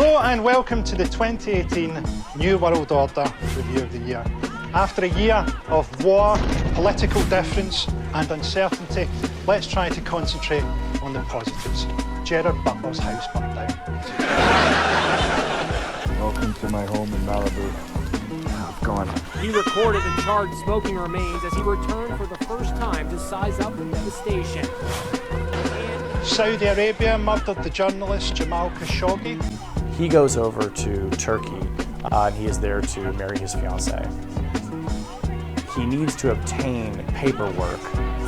Hello and welcome to the 2018 New World Order Review of the Year. After a year of war, political difference and uncertainty, let's try to concentrate on the positives. Gerard Butler's house burnt down. Welcome to my home in Malibu. I've gone. He recorded and charged smoking remains as he returned for the first time to size up the devastation. Saudi Arabia murdered the journalist Jamal Khashoggi. He goes over to Turkey and he is there to marry his fiancée. He needs to obtain paperwork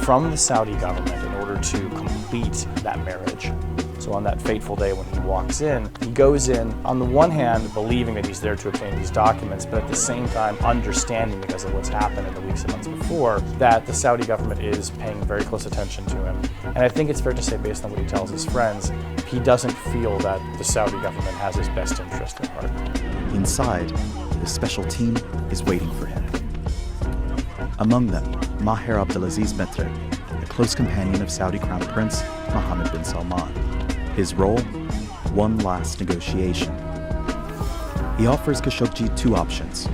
from the Saudi government in order to complete that marriage. So on that fateful day when he walks in, he goes in, on the one hand, believing that he's there to obtain these documents, but at the same time understanding, because of what's happened in the weeks and months before, that the Saudi government is paying very close attention to him. And I think it's fair to say, based on what he tells his friends, he doesn't feel that the Saudi government has his best interest at heart. Inside, the special team is waiting for him. Among them, Maher Abdelaziz Metreb, a close companion of Saudi Crown Prince Mohammed bin Salman. His role? One last negotiation. He offers Khashoggi two options: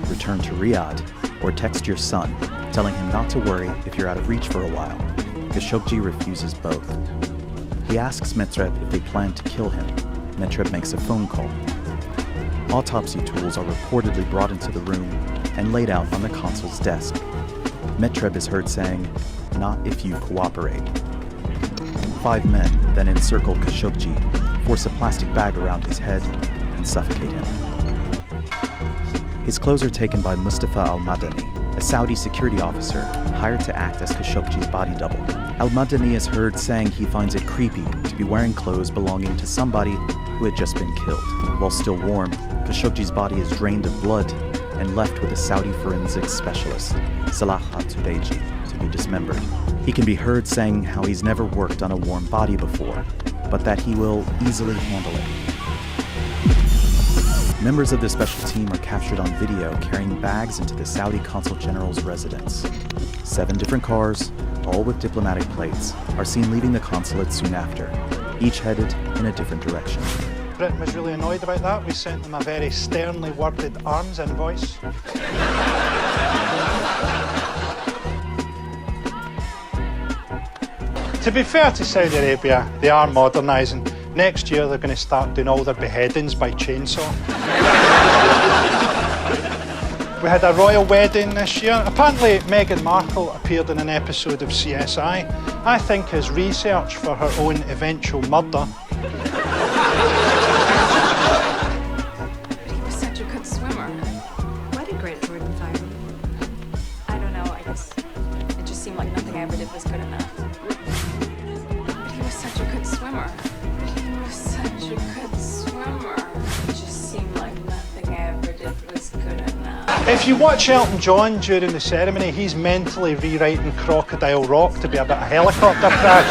return to Riyadh or text your son, telling him not to worry if you're out of reach for a while. Khashoggi refuses both. He asks Metreb if they plan to kill him. Metreb makes a phone call. Autopsy tools are reportedly brought into the room and laid out on the consul's desk. Metreb is heard saying, "Not if you cooperate." 5 men then encircle Khashoggi, force a plastic bag around his head, and suffocate him. His clothes are taken by Mustafa al-Madani, a Saudi security officer hired to act as Khashoggi's body double. Al-Madani is heard saying he finds it creepy to be wearing clothes belonging to somebody who had just been killed. While still warm, Khashoggi's body is drained of blood and left with a Saudi forensics specialist, Salah al-Tubeji, to be dismembered. He can be heard saying how he's never worked on a warm body before, but that he will easily handle it. Members of the special team are captured on video carrying bags into the Saudi Consul General's residence. 7 different cars, all with diplomatic plates, are seen leaving the consulate soon after, each headed in a different direction. Britain was really annoyed about that. We sent them a very sternly worded arms invoice. To be fair to Saudi Arabia, they are modernising. Next year they're going to start doing all their beheadings by chainsaw. We had a royal wedding this year. Apparently Meghan Markle appeared in an episode of CSI. I think as research for her own eventual murder. He was such a good swimmer. Why did Grant Jordan fire him? I don't know, I guess it just seemed like nothing I ever did was good enough. But he was such a good swimmer. He was such a good swimmer. It just seemed like nothing I ever did was good enough. If you watch Elton John during the ceremony, he's mentally rewriting Crocodile Rock to be about a helicopter crash.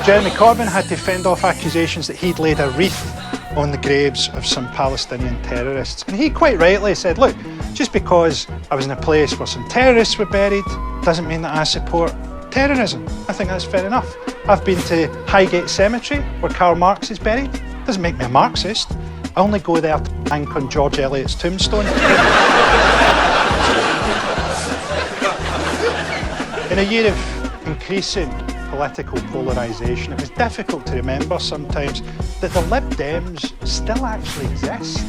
Jeremy Corbyn had to fend off accusations that he'd laid a wreath on the graves of some Palestinian terrorists. And he quite rightly said, look, just because I was in a place where some terrorists were buried doesn't mean that I support terrorism. I think that's fair enough. I've been to Highgate Cemetery, where Karl Marx is buried. Doesn't make me a Marxist. I only go there to thank on George Eliot's tombstone. In a year of increasing political polarisation, it was difficult to remember sometimes that the Lib Dems still actually exist.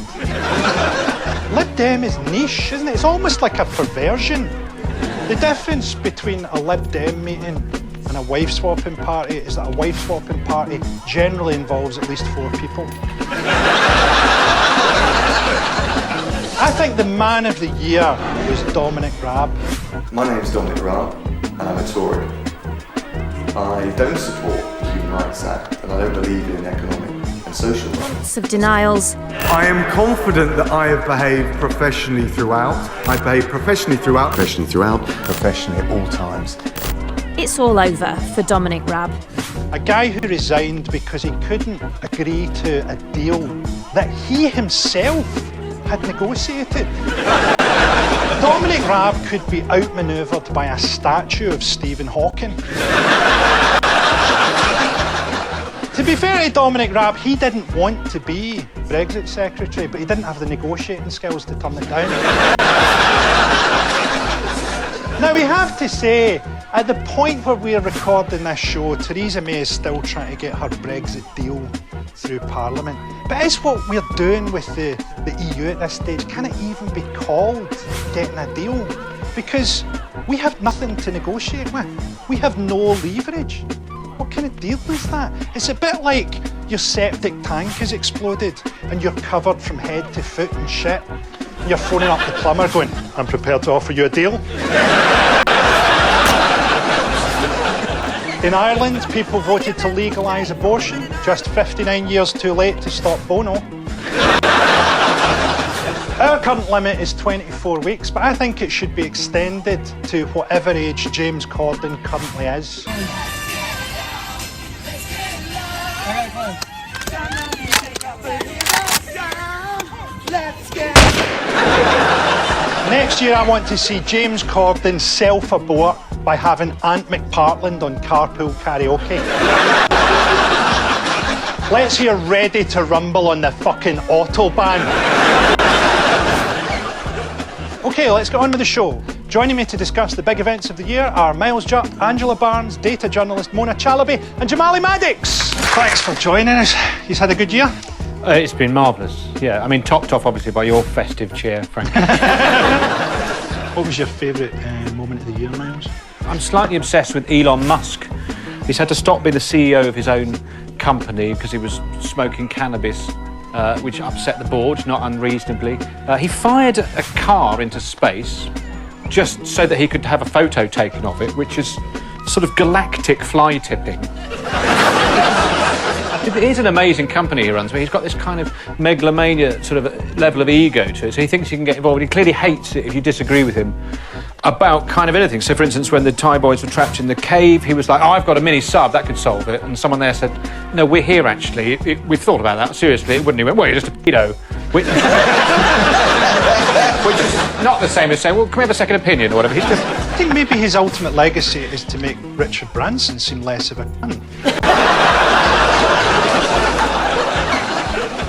Lib Dem is niche, isn't it? It's almost like a perversion. The difference between a Lib Dem meeting and a wife-swapping party is that a wife-swapping party generally involves at least 4 people. I think the man of the year was Dominic Raab. My name's Dominic Raab, and I'm a Tory. I don't support the Human Rights Act, and I don't believe in economic and social rights. Of denials. I am confident that I have behaved professionally throughout. I behave professionally throughout. Professionally at all times. It's all over for Dominic Raab. A guy who resigned because he couldn't agree to a deal that he himself had negotiated. Dominic Raab could be outmanoeuvred by a statue of Stephen Hawking. To To be fair to Dominic Raab, he didn't want to be Brexit Secretary, but he didn't have the negotiating skills to turn it down. Now, we have to say, at the point where we're recording this show, Theresa May is still trying to get her Brexit deal through Parliament. But is what we're doing with the EU at this stage, can it even be called getting a deal? Because we have nothing to negotiate with. We have no leverage. What kind of deal is that? It's a bit like your septic tank has exploded and you're covered from head to foot in shit. You're phoning up the plumber going, I'm prepared to offer you a deal. In Ireland, people voted to legalise abortion, just 59 years too late to stop Bono. Our current limit is 24 weeks, but I think it should be extended to whatever age James Corden currently is. Next year, I want to see James Corden self-abort by having Aunt McPartland on Carpool Karaoke. Let's hear Ready to Rumble on the fucking Autobahn. OK, let's get on with the show. Joining me to discuss the big events of the year are Miles Jupp, Angela Barnes, data journalist Mona Chalabi and Jamali Maddox. Thanks for joining us. You've had a good year? It's been marvellous, yeah. I mean, topped off, obviously, by your festive cheer, Frankie. What was your favourite moment of the year, Miles? I'm slightly obsessed with Elon Musk. He's had to stop being the CEO of his own company because he was smoking cannabis, which upset the board, not unreasonably. He fired a car into space just so that he could have a photo taken of it, which is sort of galactic fly tipping. It is an amazing company he runs, but he's got this kind of megalomania sort of level of ego to it, so he thinks he can get involved. He clearly hates it if you disagree with him about kind of anything. So, for instance, when the Thai boys were trapped in the cave, he was like, oh, I've got a mini sub, that could solve it. And someone there said, no, we're here, actually. We've thought about that, seriously. It wouldn't. He went, well, you're just a pedo. Which is not the same as saying, well, can we have a second opinion or whatever? He's just... I think maybe his ultimate legacy is to make Richard Branson seem less of a cunt.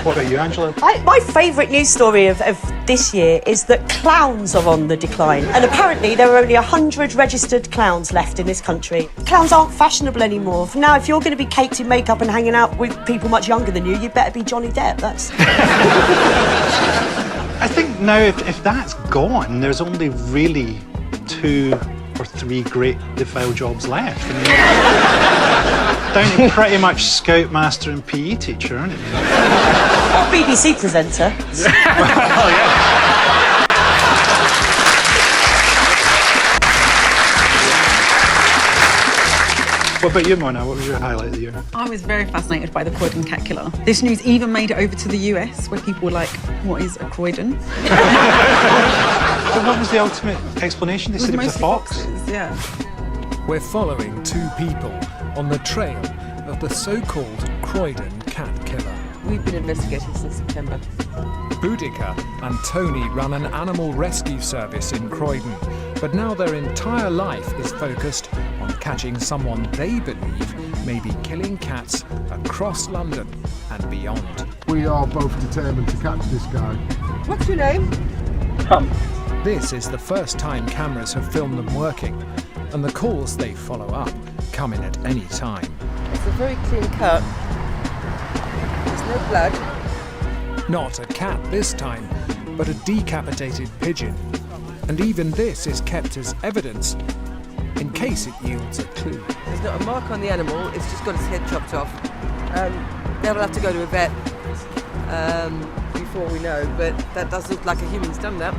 What about you, Angela? My favourite news story of this year is that clowns are on the decline. And apparently there are only 100 registered clowns left in this country. Clowns aren't fashionable anymore. Now, if you're going to be caked in makeup and hanging out with people much younger than you, you'd better be Johnny Depp. That's... I think now if that's gone, there's only really 2 or 3 great defile jobs left. I mean, down to pretty much Scoutmaster and PE teacher, aren't it? Or BBC presenter. Well, yeah. What about you, Mona? What was your highlight of the year? I was very fascinated by the Croydon cat killer. This news even made it over to the US, where people were like, what is a Croydon? But what was the ultimate explanation? They said it was a fox? Foxes, yeah. We're following 2 people on the trail of the so-called Croydon cat killer. We've been investigating since September. Boudica and Tony run an animal rescue service in Croydon, but now their entire life is focused on catching someone they believe may be killing cats across London and beyond. We are both determined to catch this guy. What's your name? Tom. This is the first time cameras have filmed them working, and the calls they follow up come in at any time. It's a very clean cut. There's no blood. Not a cat this time, but a decapitated pigeon. And even this is kept as evidence in case it yields a clue. There's not a mark on the animal, it's just got its head chopped off. They'll have to go to a vet before we know, but that does look like a human's done that.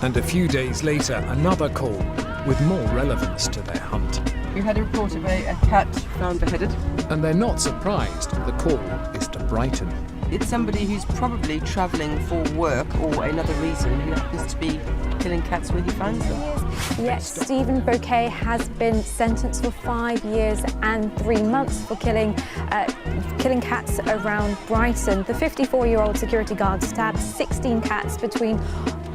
And a few days later, another call with more relevance to their hunt. We've had a report of a cat found beheaded. And they're not surprised the call is to Brighton. It's somebody who's probably travelling for work or another reason who happens to be killing cats where he finds them. Yes, Stephen Bouquet has been sentenced for 5 years and 3 months for killing cats around Brighton. The 54-year-old security guard stabbed 16 cats between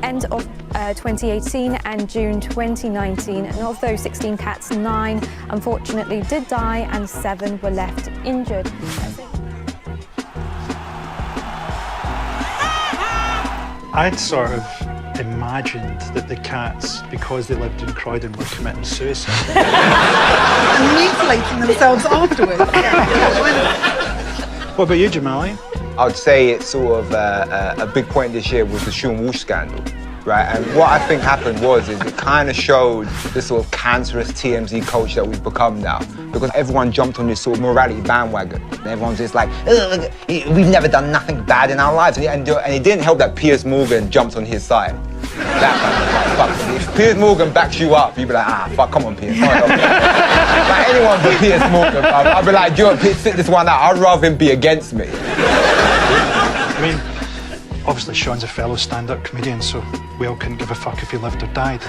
end of 2018 and June 2019, and of those 16 cats, 9 unfortunately did die and 7 were left injured. I'd sort of imagined that the cats, because they lived in Croydon, were committing suicide. And mutilating themselves afterwards. What about you, Jamali? I'd say it's sort of a big point this year was the Sean Walsh scandal, right? And what I think happened is it kind of showed this sort of cancerous TMZ culture that we've become now, because everyone jumped on this sort of morality bandwagon. And everyone's just like, ugh, we've never done nothing bad in our lives. And it didn't help that Piers Morgan jumped on his side. That kind of like, fuck. If Piers Morgan backs you up, you'd be like, fuck, come on, Piers. Like anyone but Piers Morgan, I'd be like, Joe, sit this one out. I'd rather him be against me. I mean, obviously Sean's a fellow stand-up comedian, so we all couldn't give a fuck if he lived or died.